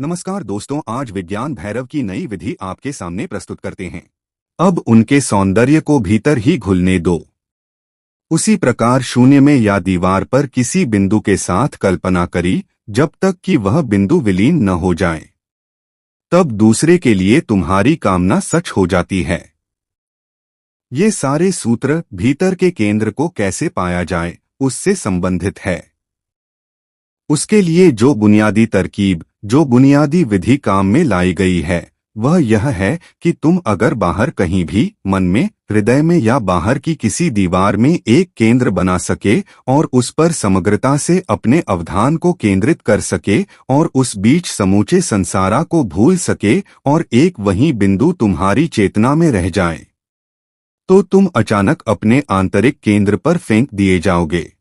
नमस्कार दोस्तों, आज विज्ञान भैरव की नई विधि आपके सामने प्रस्तुत करते हैं। अब उनके सौंदर्य को भीतर ही घुलने दो। उसी प्रकार शून्य में या दीवार पर किसी बिंदु के साथ कल्पना करी, जब तक कि वह बिंदु विलीन न हो जाए। तब दूसरे के लिए तुम्हारी कामना सच हो जाती है। ये सारे सूत्र भीतर के केंद्र को कैसे पाया जाए, उससे संबंधित है। उसके लिए जो बुनियादी तरकीब, जो बुनियादी विधि काम में लाई गई है, वह यह है कि तुम अगर बाहर कहीं भी, मन में, हृदय में या बाहर की किसी दीवार में एक केंद्र बना सके और उस पर समग्रता से अपने अवधान को केंद्रित कर सके और उस बीच समूचे संसारा को भूल सके और एक वही बिंदु तुम्हारी चेतना में रह जाए, तो तुम अचानक अपने आंतरिक केंद्र पर फेंक दिए जाओगे।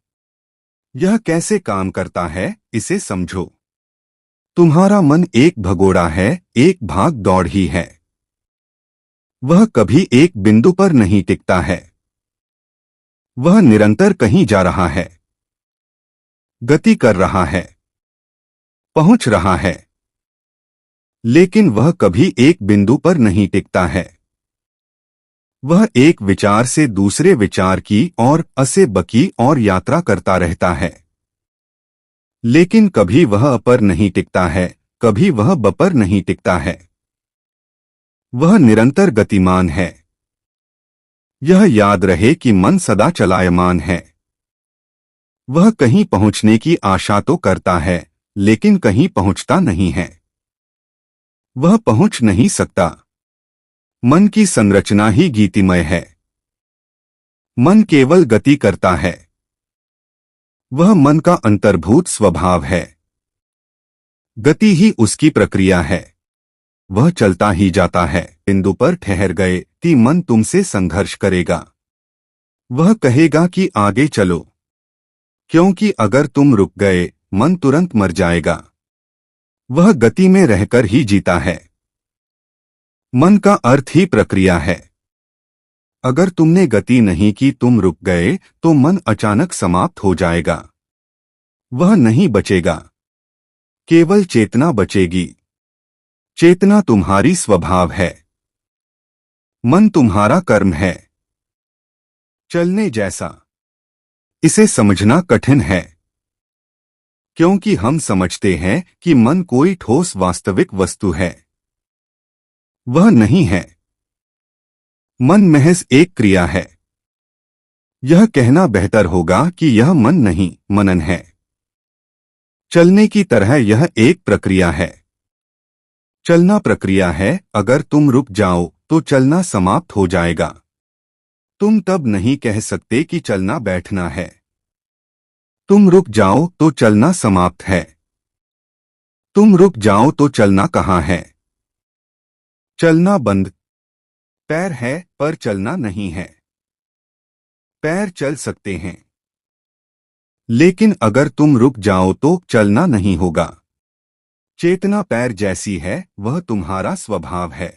यह कैसे काम करता है, इसे समझो। तुम्हारा मन एक भगोड़ा है, एक भाग दौड़ ही है। वह कभी एक बिंदु पर नहीं टिकता है। वह निरंतर कहीं जा रहा है, गति कर रहा है, पहुंच रहा है, लेकिन वह कभी एक बिंदु पर नहीं टिकता है। वह एक विचार से दूसरे विचार की और असे बकी और यात्रा करता रहता है, लेकिन कभी वह अपर नहीं टिकता है, कभी वह बपर नहीं टिकता है। वह निरंतर गतिमान है। यह याद रहे कि मन सदा चलायमान है। वह कहीं पहुंचने की आशा तो करता है, लेकिन कहीं पहुंचता नहीं है। वह पहुंच नहीं सकता। मन की संरचना ही गीतिमय है। मन केवल गति करता है। वह मन का अंतर्भूत स्वभाव है। गति ही उसकी प्रक्रिया है। वह चलता ही जाता है। बिंदु पर ठहर गए कि मन तुमसे संघर्ष करेगा। वह कहेगा कि आगे चलो, क्योंकि अगर तुम रुक गए, मन तुरंत मर जाएगा। वह गति में रहकर ही जीता है। मन का अर्थ ही प्रक्रिया है। अगर तुमने गति नहीं की, तुम रुक गए, तो मन अचानक समाप्त हो जाएगा। वह नहीं बचेगा। केवल चेतना बचेगी। चेतना तुम्हारी स्वभाव है। मन तुम्हारा कर्म है। चलने जैसा। इसे समझना कठिन है, क्योंकि हम समझते हैं कि मन कोई ठोस वास्तविक वस्तु है। वह नहीं है। मन महज एक क्रिया है। यह कहना बेहतर होगा कि यह मन नहीं, मनन है। चलने की तरह यह एक प्रक्रिया है। चलना प्रक्रिया है। अगर तुम रुक जाओ तो चलना समाप्त हो जाएगा। तुम तब नहीं कह सकते कि चलना बैठना है। तुम रुक जाओ तो चलना समाप्त है। तुम रुक जाओ तो चलना कहाँ है? चलना बंद। पैर है पर चलना नहीं है। पैर चल सकते हैं, लेकिन अगर तुम रुक जाओ तो चलना नहीं होगा। चेतना पैर जैसी है, वह तुम्हारा स्वभाव है।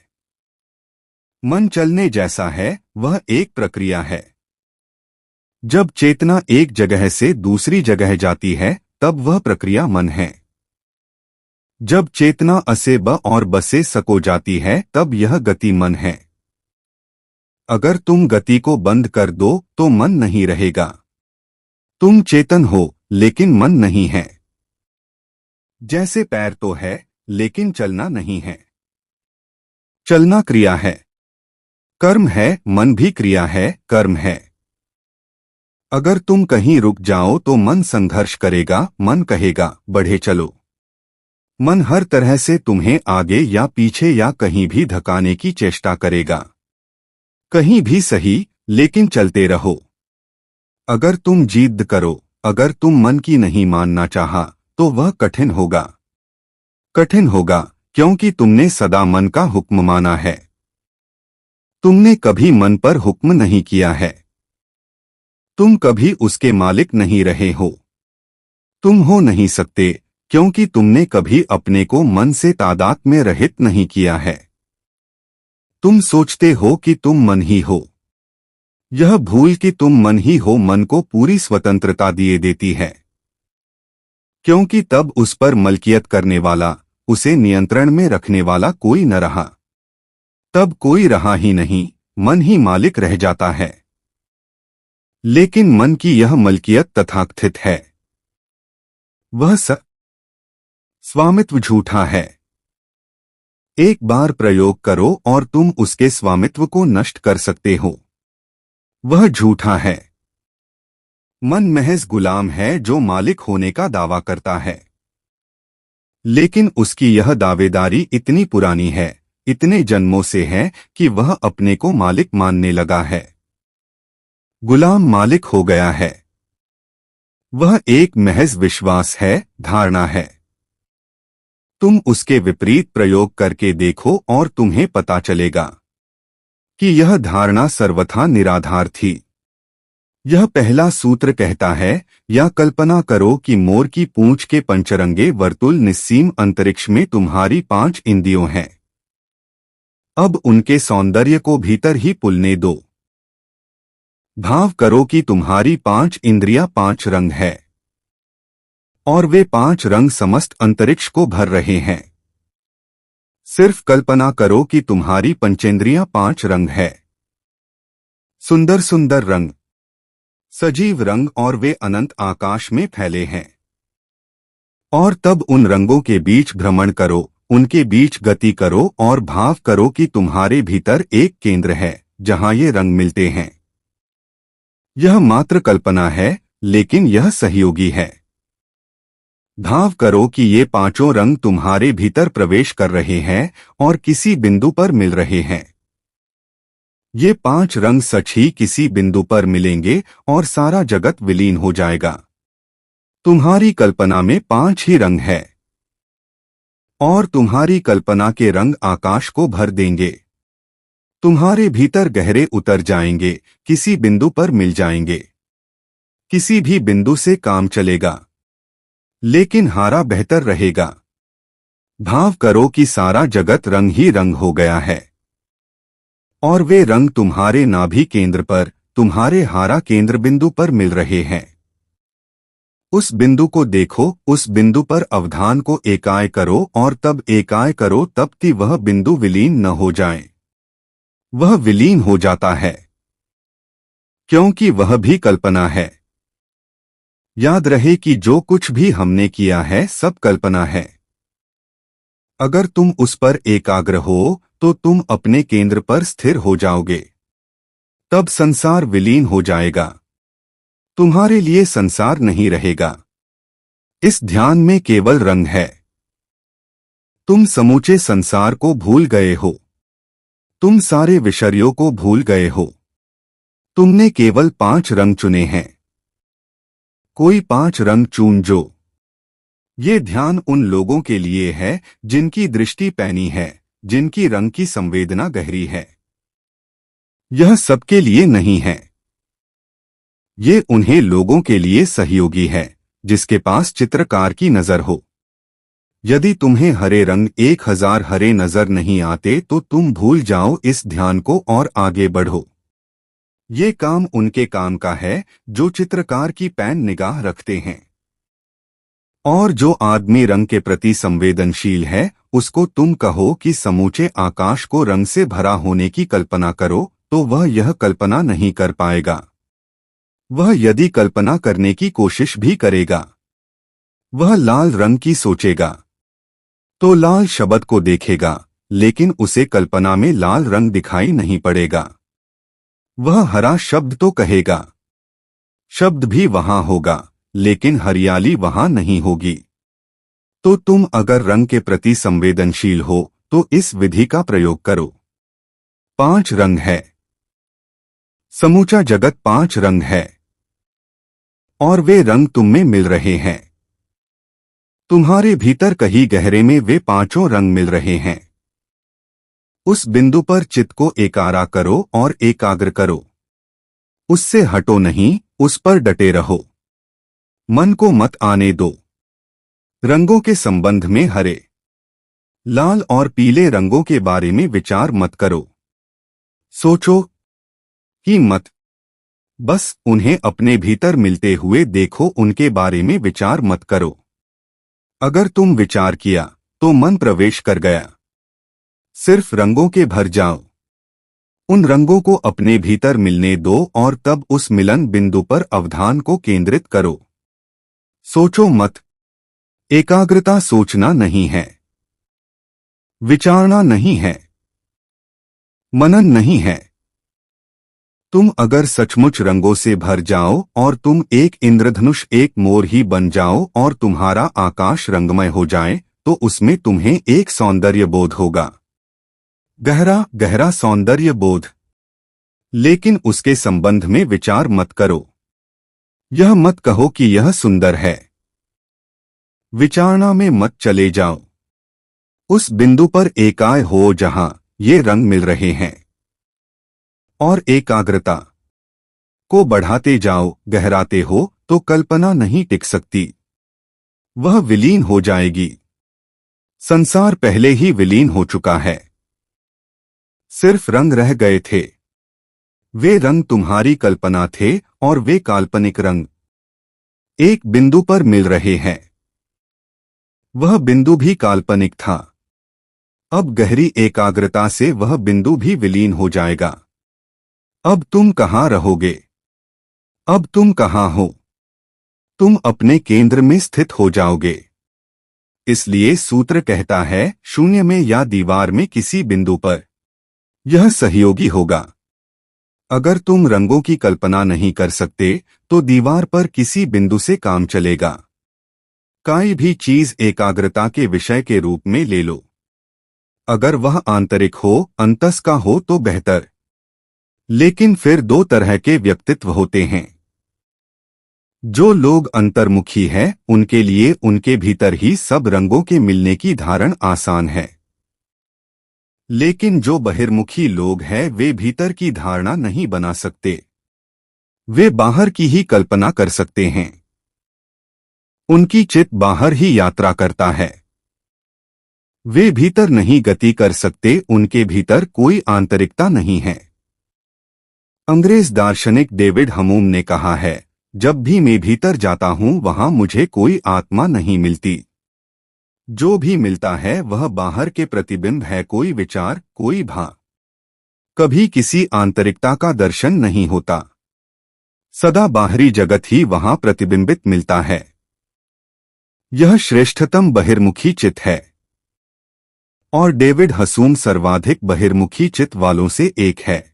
मन चलने जैसा है, वह एक प्रक्रिया है। जब चेतना एक जगह से दूसरी जगह जाती है, तब वह प्रक्रिया मन है। जब चेतना असे ब और ब से सको जाती है, तब यह गति मन है। अगर तुम गति को बंद कर दो तो मन नहीं रहेगा। तुम चेतन हो, लेकिन मन नहीं है। जैसे पैर तो है, लेकिन चलना नहीं है। चलना क्रिया है। कर्म है। मन भी क्रिया है, कर्म है। अगर तुम कहीं रुक जाओ तो मन संघर्ष करेगा। मन कहेगा, बढ़े चलो। मन हर तरह से तुम्हें आगे या पीछे या कहीं भी धकाने की चेष्टा करेगा। कहीं भी सही, लेकिन चलते रहो। अगर तुम जिद करो, अगर तुम मन की नहीं मानना चाहा, तो वह कठिन होगा। कठिन होगा, क्योंकि तुमने सदा मन का हुक्म माना है। तुमने कभी मन पर हुक्म नहीं किया है। तुम कभी उसके मालिक नहीं रहे हो। तुम हो नहीं सकते, क्योंकि तुमने कभी अपने को मन से तादाद में रहित नहीं किया है। तुम सोचते हो कि तुम मन ही हो। यह भूल कि तुम मन ही हो मन को पूरी स्वतंत्रता दिए देती है, क्योंकि तब उस पर मलकियत करने वाला, उसे नियंत्रण में रखने वाला कोई न रहा। तब कोई रहा ही नहीं, मन ही मालिक रह जाता है। लेकिन मन की यह मलकियत तथाकथित है, वह स्वामित्व झूठा है। एक बार प्रयोग करो और तुम उसके स्वामित्व को नष्ट कर सकते हो। वह झूठा है। मन महज गुलाम है जो मालिक होने का दावा करता है। लेकिन उसकी यह दावेदारी इतनी पुरानी है, इतने जन्मों से है कि वह अपने को मालिक मानने लगा है। गुलाम मालिक हो गया है। वह एक महज विश्वास है, धारणा है। तुम उसके विपरीत प्रयोग करके देखो और तुम्हें पता चलेगा कि यह धारणा सर्वथा निराधार थी। यह पहला सूत्र कहता है, या कल्पना करो कि मोर की पूंछ के पंचरंगे वर्तुल निस्सीम अंतरिक्ष में तुम्हारी 5 इंद्रियों हैं। अब उनके सौंदर्य को भीतर ही पुलने दो। भाव करो कि तुम्हारी 5 इंद्रियां 5 रंग है और वे 5 रंग समस्त अंतरिक्ष को भर रहे हैं। सिर्फ कल्पना करो कि तुम्हारी पंचेंद्रियां 5 रंग है, सुंदर सुंदर रंग, सजीव रंग, और वे अनंत आकाश में फैले हैं। और तब उन रंगों के बीच भ्रमण करो, उनके बीच गति करो और भाव करो कि तुम्हारे भीतर एक केंद्र है जहां ये रंग मिलते हैं। यह मात्र कल्पना है, लेकिन यह सहयोगी है। भाव करो कि ये 5 रंग तुम्हारे भीतर प्रवेश कर रहे हैं और किसी बिंदु पर मिल रहे हैं। ये 5 रंग सच ही किसी बिंदु पर मिलेंगे और सारा जगत विलीन हो जाएगा। तुम्हारी कल्पना में 5 ही रंग है और तुम्हारी कल्पना के रंग आकाश को भर देंगे। तुम्हारे भीतर गहरे उतर जाएंगे, किसी बिंदु पर मिल जाएंगे। किसी भी बिंदु से काम चलेगा, लेकिन हारा बेहतर रहेगा। भाव करो कि सारा जगत रंग ही रंग हो गया है और वे रंग तुम्हारे नाभि केंद्र पर, तुम्हारे हारा केंद्र बिंदु पर मिल रहे हैं। उस बिंदु को देखो, उस बिंदु पर अवधान को एकाय करो और तब एकाय करो तब कि वह बिंदु विलीन न हो जाए। वह विलीन हो जाता है क्योंकि वह भी कल्पना है। याद रहे कि जो कुछ भी हमने किया है सब कल्पना है। अगर तुम उस पर एकाग्र हो तो तुम अपने केंद्र पर स्थिर हो जाओगे। तब संसार विलीन हो जाएगा, तुम्हारे लिए संसार नहीं रहेगा। इस ध्यान में केवल रंग है। तुम समूचे संसार को भूल गए हो। तुम सारे विषयों को भूल गए हो। तुमने केवल 5 रंग चुने हैं। कोई 5 रंग चुन जो। ये ध्यान उन लोगों के लिए है जिनकी दृष्टि पैनी है, जिनकी रंग की संवेदना गहरी है। यह सबके लिए नहीं है। ये उन्हें लोगों के लिए सहयोगी है जिसके पास चित्रकार की नजर हो। यदि तुम्हें हरे रंग 1000 हरे नजर नहीं आते तो तुम भूल जाओ इस ध्यान को और आगे बढ़ो। ये काम उनके काम का है जो चित्रकार की पैन निगाह रखते हैं। और जो आदमी रंग के प्रति संवेदनशील है उसको तुम कहो कि समूचे आकाश को रंग से भरा होने की कल्पना करो, तो वह यह कल्पना नहीं कर पाएगा। वह यदि कल्पना करने की कोशिश भी करेगा, वह लाल रंग की सोचेगा तो लाल शब्द को देखेगा, लेकिन उसे कल्पना में लाल रंग दिखाई नहीं पड़ेगा। वह हरा शब्द तो कहेगा, शब्द भी वहां होगा, लेकिन हरियाली वहां नहीं होगी। तो तुम अगर रंग के प्रति संवेदनशील हो तो इस विधि का प्रयोग करो। 5 रंग है। समूचा जगत 5 रंग है और वे रंग तुम में मिल रहे हैं। तुम्हारे भीतर कहीं गहरे में वे 5 रंग मिल रहे हैं। उस बिंदु पर चित्त को एकारा करो और एकाग्र करो। उससे हटो नहीं, उस पर डटे रहो। मन को मत आने दो। रंगों के संबंध में हरे, लाल और पीले रंगों के बारे में विचार मत करो। सोचो ही मत। बस उन्हें अपने भीतर मिलते हुए देखो, उनके बारे में विचार मत करो। अगर तुम विचार किया तो मन प्रवेश कर गया। सिर्फ रंगों के भर जाओ, उन रंगों को अपने भीतर मिलने दो और तब उस मिलन बिंदु पर अवधान को केंद्रित करो। सोचो मत। एकाग्रता सोचना नहीं है, विचारना नहीं है, मनन नहीं है। तुम अगर सचमुच रंगों से भर जाओ और तुम एक इंद्रधनुष, एक मोर ही बन जाओ और तुम्हारा आकाश रंगमय हो जाए, तो उसमें तुम्हें एक सौंदर्य बोध होगा, गहरा गहरा सौंदर्य बोध। लेकिन उसके संबंध में विचार मत करो। यह मत कहो कि यह सुंदर है। विचारना में मत चले जाओ। उस बिंदु पर एकाय हो जहां ये रंग मिल रहे हैं और एकाग्रता को बढ़ाते जाओ, गहराते हो तो कल्पना नहीं टिक सकती, वह विलीन हो जाएगी। संसार पहले ही विलीन हो चुका है, सिर्फ रंग रह गए थे। वे रंग तुम्हारी कल्पना थे और वे काल्पनिक रंग एक बिंदु पर मिल रहे हैं। वह बिंदु भी काल्पनिक था। अब गहरी एकाग्रता से वह बिंदु भी विलीन हो जाएगा। अब तुम कहाँ रहोगे? अब तुम कहाँ हो? तुम अपने केंद्र में स्थित हो जाओगे। इसलिए सूत्र कहता है, शून्य में या दीवार में किसी बिंदु पर यह सहयोगी होगा। अगर तुम रंगों की कल्पना नहीं कर सकते तो दीवार पर किसी बिंदु से काम चलेगा। कोई भी चीज एकाग्रता के विषय के रूप में ले लो। अगर वह आंतरिक हो, अंतस का हो तो बेहतर। लेकिन फिर दो तरह के व्यक्तित्व होते हैं। जो लोग अंतर्मुखी हैं, उनके लिए उनके भीतर ही सब रंगों के मिलने की धारण आसान है। लेकिन जो बहिर्मुखी लोग हैं, वे भीतर की धारणा नहीं बना सकते। वे बाहर की ही कल्पना कर सकते हैं। उनकी चित्त बाहर ही यात्रा करता है। वे भीतर नहीं गति कर सकते, उनके भीतर कोई आंतरिकता नहीं है। अंग्रेज दार्शनिक डेविड ह्यूम ने कहा है, जब भी मैं भीतर जाता हूं वहां मुझे कोई आत्मा नहीं मिलती। जो भी मिलता है वह बाहर के प्रतिबिंब है, कोई विचार, कोई भाव। कभी किसी आंतरिकता का दर्शन नहीं होता। सदा बाहरी जगत ही वहां प्रतिबिंबित मिलता है। यह श्रेष्ठतम बहिर्मुखी चित्त है और डेविड ह्यूम सर्वाधिक बहिर्मुखी चित्त वालों से एक है।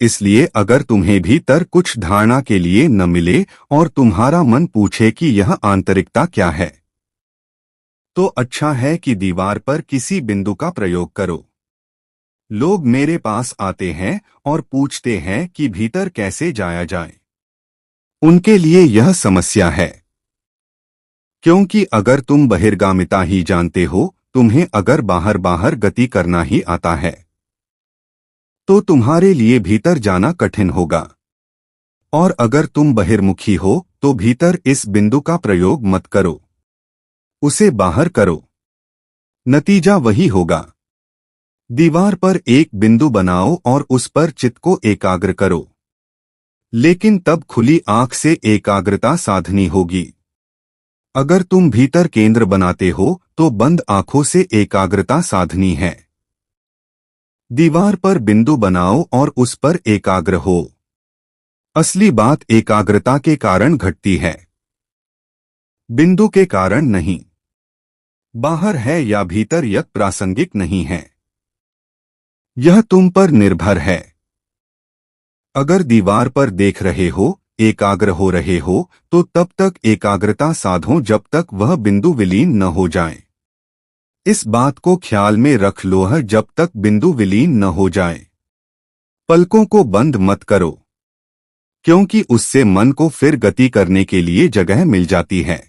इसलिए अगर तुम्हें भीतर कुछ धारणा के लिए न मिले और तुम्हारा मन पूछे कि यह आंतरिकता क्या है, तो अच्छा है कि दीवार पर किसी बिंदु का प्रयोग करो। लोग मेरे पास आते हैं और पूछते हैं कि भीतर कैसे जाया जाए। उनके लिए यह समस्या है, क्योंकि अगर तुम बहिर्गामिता ही जानते हो, तुम्हें अगर बाहर बाहर गति करना ही आता है, तो तुम्हारे लिए भीतर जाना कठिन होगा। और अगर तुम बहिर्मुखी हो तो भीतर इस बिंदु का प्रयोग मत करो, उसे बाहर करो। नतीजा वही होगा। दीवार पर एक बिंदु बनाओ और उस पर चित्त को एकाग्र करो। लेकिन तब खुली आंख से एकाग्रता साधनी होगी। अगर तुम भीतर केंद्र बनाते हो तो बंद आंखों से एकाग्रता साधनी है। दीवार पर बिंदु बनाओ और उस पर एकाग्र हो। असली बात एकाग्रता के कारण घटती है, बिंदु के कारण नहीं। बाहर है या भीतर यह प्रासंगिक नहीं है, यह तुम पर निर्भर है। अगर दीवार पर देख रहे हो, एकाग्र हो रहे हो, तो तब तक एकाग्रता साधो जब तक वह बिंदु विलीन न हो जाए। इस बात को ख्याल में रख लो है, जब तक बिंदु विलीन न हो जाए। पलकों को बंद मत करो, क्योंकि उससे मन को फिर गति करने के लिए जगह मिल जाती है।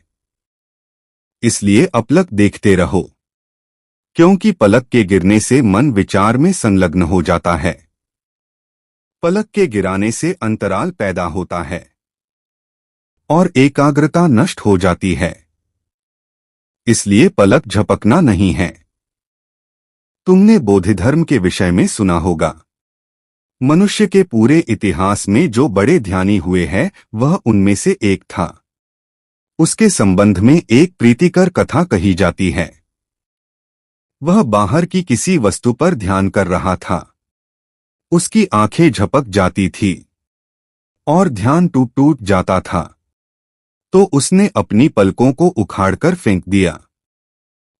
इसलिए अपलक देखते रहो, क्योंकि पलक के गिरने से मन विचार में संलग्न हो जाता है। पलक के गिराने से अंतराल पैदा होता है और एकाग्रता नष्ट हो जाती है। इसलिए पलक झपकना नहीं है। तुमने बोधिधर्म के विषय में सुना होगा। मनुष्य के पूरे इतिहास में जो बड़े ध्यानी हुए हैं, वह उनमें से एक था। उसके संबंध में एक प्रीतिकर कथा कही जाती है। वह बाहर की किसी वस्तु पर ध्यान कर रहा था। उसकी आंखें झपक जाती थी और ध्यान टूट टूट जाता था। तो उसने अपनी पलकों को उखाड़कर फेंक दिया।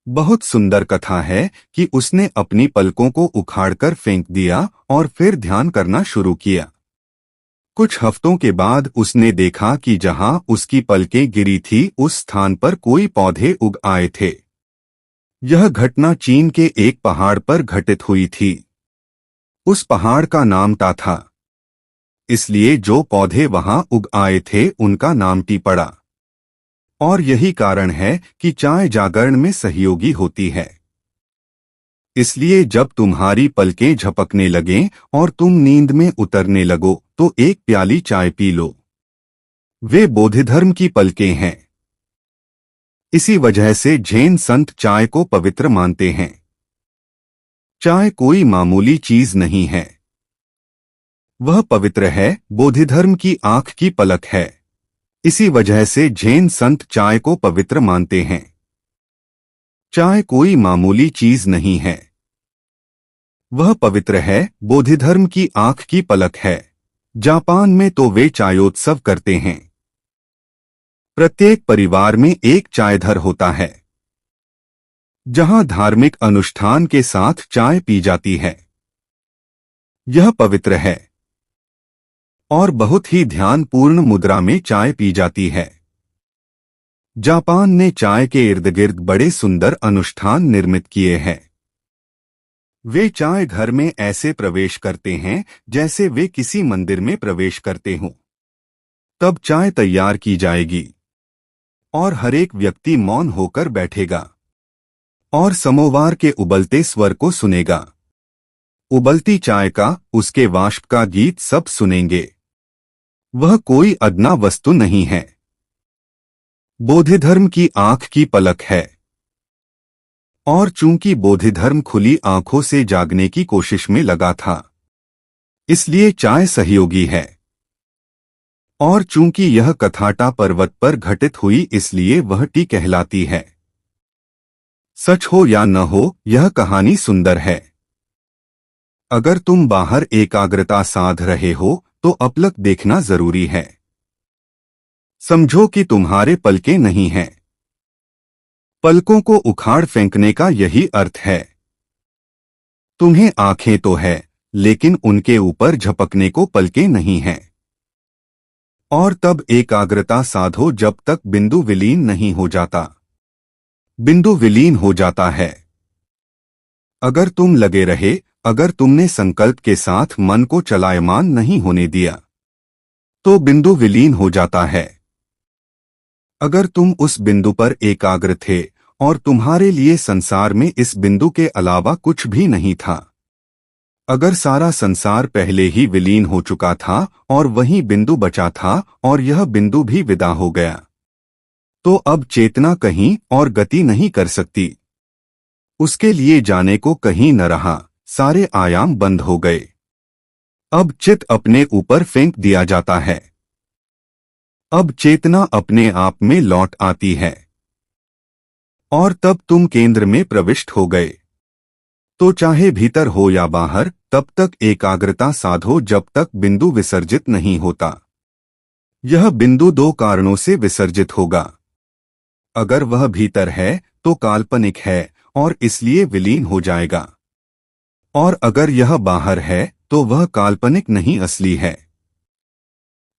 बहुत सुंदर कथा है कि उसने अपनी पलकों को उखाड़कर फेंक दिया और फिर ध्यान करना शुरू किया। कुछ हफ्तों के बाद उसने देखा कि जहां उसकी पलकें गिरी थी उस स्थान पर कोई पौधे उग आए थे। यह घटना चीन के एक पहाड़ पर घटित हुई थी। उस पहाड़ का नाम टा था, इसलिए जो पौधे वहां उग आए थे उनका नाम टी पड़ा। और यही कारण है कि चाय जागरण में सहयोगी होती है। इसलिए जब तुम्हारी पलकें झपकने लगें और तुम नींद में उतरने लगो तो एक प्याली चाय पी लो। वे बोधिधर्म की पलकें हैं। इसी वजह से जैन संत चाय को पवित्र मानते हैं। चाय कोई मामूली चीज नहीं है, वह पवित्र है, बोधिधर्म की आंख की पलक है। इसी वजह से जैन संत चाय को पवित्र मानते हैं। चाय कोई मामूली चीज नहीं है, वह पवित्र है, बोधिधर्म की आंख की पलक है। जापान में तो वे चायोत्सव करते हैं। प्रत्येक परिवार में एक चायधर होता है, जहां धार्मिक अनुष्ठान के साथ चाय पी जाती है। यह पवित्र है और बहुत ही ध्यानपूर्ण मुद्रा में चाय पी जाती है। जापान ने चाय के इर्द गिर्द बड़े सुंदर अनुष्ठान निर्मित किए हैं। वे चाय घर में ऐसे प्रवेश करते हैं जैसे वे किसी मंदिर में प्रवेश करते हों। तब चाय तैयार की जाएगी और हर एक व्यक्ति मौन होकर बैठेगा और समोवार के उबलते स्वर को सुनेगा। उबलती चाय का, उसके वाष्प का गीत सब सुनेंगे। वह कोई अदना वस्तु नहीं है, बोधिधर्म की आंख की पलक है। और चूंकि बोधिधर्म खुली आंखों से जागने की कोशिश में लगा था, इसलिए चाय सहयोगी है। और चूंकि यह कथाटा पर्वत पर घटित हुई, इसलिए वह टी कहलाती है। सच हो या न हो, यह कहानी सुंदर है। अगर तुम बाहर एकाग्रता साध रहे हो तो अपलक देखना जरूरी है। समझो कि तुम्हारे पलकें नहीं हैं। पलकों को उखाड़ फेंकने का यही अर्थ है। तुम्हें आंखें तो है, लेकिन उनके ऊपर झपकने को पलकें नहीं हैं। और तब एकाग्रता साधो जब तक बिंदु विलीन नहीं हो जाता। बिंदु विलीन हो जाता है। अगर तुम लगे रहे, अगर तुमने संकल्प के साथ मन को चलायमान नहीं होने दिया, तो बिंदु विलीन हो जाता है। अगर तुम उस बिंदु पर एकाग्र थे और तुम्हारे लिए संसार में इस बिंदु के अलावा कुछ भी नहीं था, अगर सारा संसार पहले ही विलीन हो चुका था और वही बिंदु बचा था और यह बिंदु भी विदा हो गया, तो अब चेतना कहीं और गति नहीं कर सकती। उसके लिए जाने को कहीं न रहा, सारे आयाम बंद हो गए। अब चित अपने ऊपर फेंक दिया जाता है। अब चेतना अपने आप में लौट आती है और तब तुम केंद्र में प्रविष्ट हो गए। तो चाहे भीतर हो या बाहर, तब तक एकाग्रता साधो जब तक बिंदु विसर्जित नहीं होता। यह बिंदु दो कारणों से विसर्जित होगा। अगर वह भीतर है तो काल्पनिक है और इसलिए विलीन हो जाएगा, और अगर यह बाहर है तो वह काल्पनिक नहीं, असली है।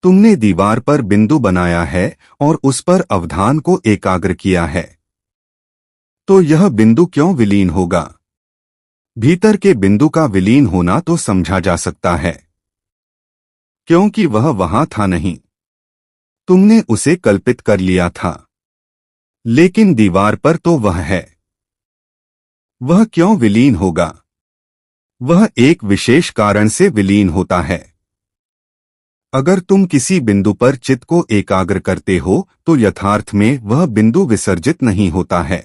तुमने दीवार पर बिंदु बनाया है और उस पर अवधान को एकाग्र किया है, तो यह बिंदु क्यों विलीन होगा? भीतर के बिंदु का विलीन होना तो समझा जा सकता है, क्योंकि वह वहां था नहीं, तुमने उसे कल्पित कर लिया था। लेकिन दीवार पर तो वह है। वह क्यों विलीन होगा? वह एक विशेष कारण से विलीन होता है। अगर तुम किसी बिंदु पर चित्त को एकाग्र करते हो तो यथार्थ में वह बिंदु विसर्जित नहीं होता है,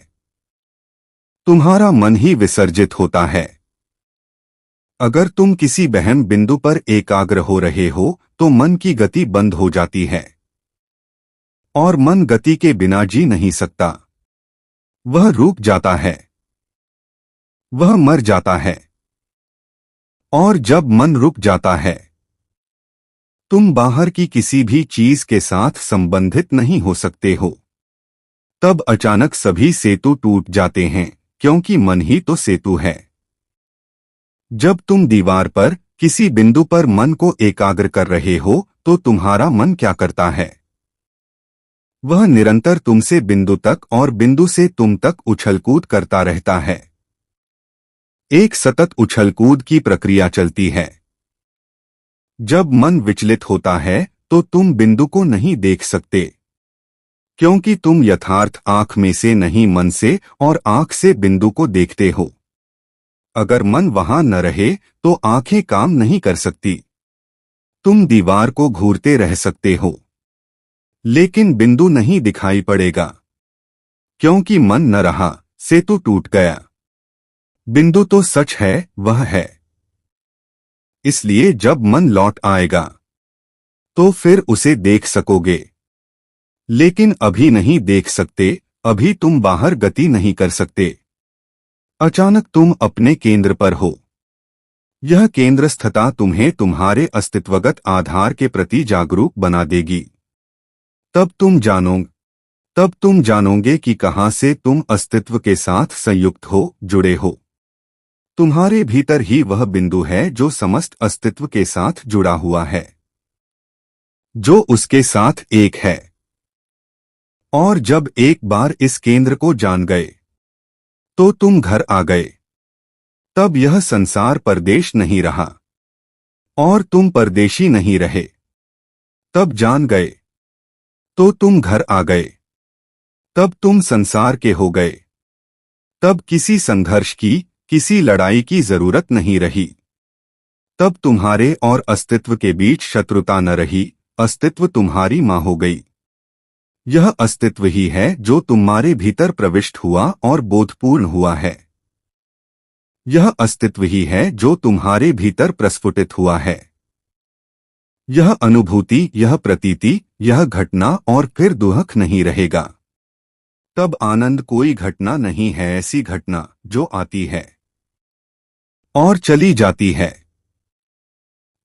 तुम्हारा मन ही विसर्जित होता है। अगर तुम किसी बहम बिंदु पर एकाग्र हो रहे हो तो मन की गति बंद हो जाती है, और मन गति के बिना जी नहीं सकता, वह रुक जाता है। वह मर जाता है। और जब मन रुक जाता है, तुम बाहर की किसी भी चीज के साथ संबंधित नहीं हो सकते हो। तब अचानक सभी सेतु टूट जाते हैं, क्योंकि मन ही तो सेतु है। जब तुम दीवार पर किसी बिंदु पर मन को एकाग्र कर रहे हो, तो तुम्हारा मन क्या करता है? वह निरंतर तुमसे बिंदु तक और बिंदु से तुम तक उछलकूद करता रहता है। एक सतत उछलकूद की प्रक्रिया चलती है। जब मन विचलित होता है, तो तुम बिंदु को नहीं देख सकते, क्योंकि तुम यथार्थ आंख में से नहीं, मन से और आंख से बिंदु को देखते हो। अगर मन वहां न रहे, तो आंखें काम नहीं कर सकती। तुम दीवार को घूरते रह सकते हो, लेकिन बिंदु नहीं दिखाई पड़ेगा, क्योंकि मन न रहा, सेतु टूट गया। बिंदु तो सच है, वह है। इसलिए जब मन लौट आएगा, तो फिर उसे देख सकोगे। लेकिन अभी नहीं देख सकते, अभी तुम बाहर गति नहीं कर सकते। अचानक तुम अपने केंद्र पर हो। यह केंद्रस्थता तुम्हें तुम्हारे अस्तित्वगत आधार के प्रति जागरूक बना देगी। तब तुम जानोगे कि कहां से तुम अस्तित्व के साथ संयुक्त हो, जुड़े हो। तुम्हारे भीतर ही वह बिंदु है जो समस्त अस्तित्व के साथ जुड़ा हुआ है, जो उसके साथ एक है। और जब एक बार इस केंद्र को जान गए, तो तुम घर आ गए। तब यह संसार परदेश नहीं रहा, और तुम परदेशी नहीं रहे। तब जान गए, तो तुम घर आ गए। तब तुम संसार के हो गए। तब किसी संघर्ष की, किसी लड़ाई की जरूरत नहीं रही। तब तुम्हारे और अस्तित्व के बीच शत्रुता न रही, अस्तित्व तुम्हारी मां हो गई। यह अस्तित्व ही है जो तुम्हारे भीतर प्रविष्ट हुआ और बोधपूर्ण हुआ है। यह अस्तित्व ही है जो तुम्हारे भीतर प्रस्फुटित हुआ है। यह अनुभूति, यह प्रतीति, यह घटना और फिर दुहक नहीं रहेगा। तब आनंद कोई घटना नहीं है, ऐसी घटना जो आती है और चली जाती है।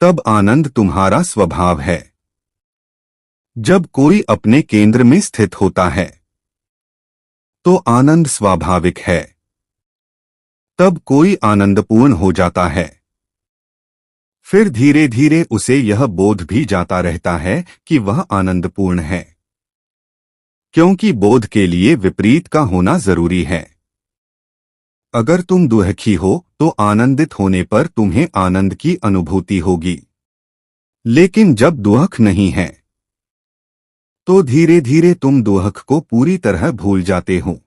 तब आनंद तुम्हारा स्वभाव है। जब कोई अपने केंद्र में स्थित होता है, तो आनंद स्वाभाविक है। तब कोई आनंदपूर्ण हो जाता है। फिर धीरे धीरे उसे यह बोध भी जाता रहता है कि वह आनंदपूर्ण है, क्योंकि बोध के लिए विपरीत का होना जरूरी है। अगर तुम दुखी हो, तो आनंदित होने पर तुम्हें आनंद की अनुभूति होगी। लेकिन जब दुख नहीं है, तो धीरे धीरे तुम दुख को पूरी तरह भूल जाते हो,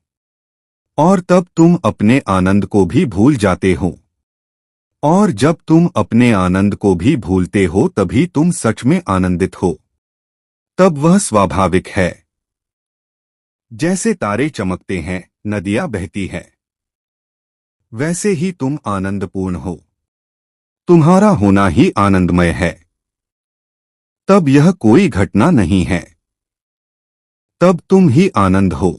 और तब तुम अपने आनंद को भी भूल जाते हो। और जब तुम अपने आनंद को भी भूलते हो, तभी तुम सच में आनंदित हो। तब वह स्वाभाविक है। जैसे तारे चमकते हैं, नदियां बहती है, वैसे ही तुम आनंदपूर्ण हो। तुम्हारा होना ही आनंदमय है। तब यह कोई घटना नहीं है, तब तुम ही आनंद हो।